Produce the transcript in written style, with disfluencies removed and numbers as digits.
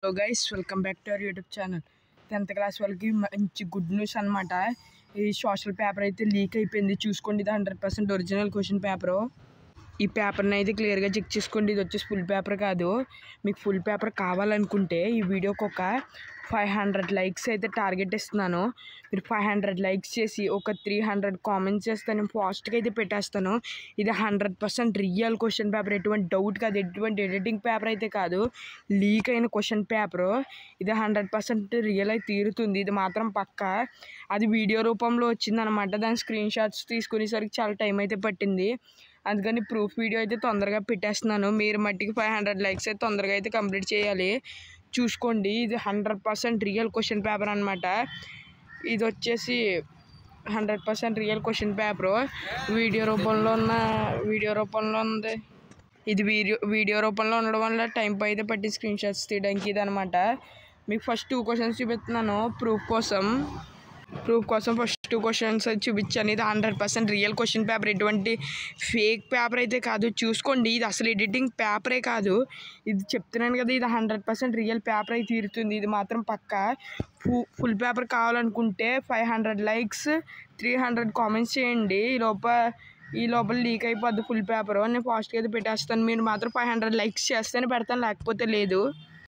Hello guys, welcome back to our YouTube channel. 10th class వాళ్ళకి మంచి good news అనమాట. ఈ సోషల్ పేపర్ అయితే లీక్ అయిపోయింది. చూసుకోండి, ఇది 100% ఒరిజినల్ క్వశ్చన్ పేపరు. ఈ పేపర్ని అయితే క్లియర్గా చెక్ చేసుకోండి. ఇది వచ్చేసి ఫుల్ పేపర్ కాదు. మీకు ఫుల్ పేపర్ కావాలనుకుంటే ఈ వీడియోకి ఒక 500 లైక్స్ అయితే టార్గెట్ ఇస్తున్నాను. మీరు 500 లైక్స్ చేసి ఒక 300 కామెంట్స్ చేస్తే నేను ఫాస్ట్గా అయితే పెట్టేస్తాను. ఇది 100% రియల్ క్వశ్చన్ పేపర్, ఎటువంటి డౌట్ కాదు, ఎటువంటి ఎడిటింగ్ పేపర్ అయితే కాదు, లీక్ అయిన క్వశ్చన్ పేపరు. ఇది 100% రియల్ అయితే తీరుతుంది, ఇది మాత్రం పక్కా. అది వీడియో రూపంలో వచ్చిందనమాట. దాని స్క్రీన్ షాట్స్ తీసుకునేసరికి చాలా టైం అయితే పట్టింది. అందుకని ప్రూఫ్ వీడియో అయితే తొందరగా పెట్టేస్తున్నాను. మీరు మట్టికి 500 లైక్స్ అయితే తొందరగా అయితే కంప్లీట్ చేయాలి. చూసుకోండి, ఇది 100% రియల్ క్వశ్చన్ పేపర్ అనమాట. ఇది వచ్చేసి 100% రియల్ క్వశ్చన్ పేపరు. వీడియో రూపంలో ఉంది. ఇది వీడియో రూపంలో ఉండడం వల్ల టైం అయితే పట్టి స్క్రీన్ షాట్స్ తీయడానికి ఇది అనమాట. మీకు ఫస్ట్ 2 క్వశ్చన్స్ చూపిస్తున్నాను ప్రూఫ్ కోసం ఫస్ట్ 2 క్వశ్చన్స్ చూపించాను. ఇది 100% రియల్ క్వశ్చన్ పేపర్, ఎటువంటి ఫేక్ పేపర్ అయితే కాదు. చూసుకోండి, ఇది అసలు ఎడిటింగ్ పేపరే కాదు. ఇది చెప్తున్నాను కదా, ఇది 100% రియల్ పేపర్ అయితే తీరుతుంది, ఇది మాత్రం పక్కా. ఫుల్ పేపర్ కావాలనుకుంటే 500 లైక్స్ 300 కామెంట్స్ చేయండి. ఈ లోపల లీక్ అయిపోద్ది ఫుల్ పేపరు. నేను ఫాస్ట్గా అయితే పెట్టేస్తాను. మీరు మాత్రం 500 లైక్స్ చేస్తేనే పెడతాను, లేకపోతే లేదు.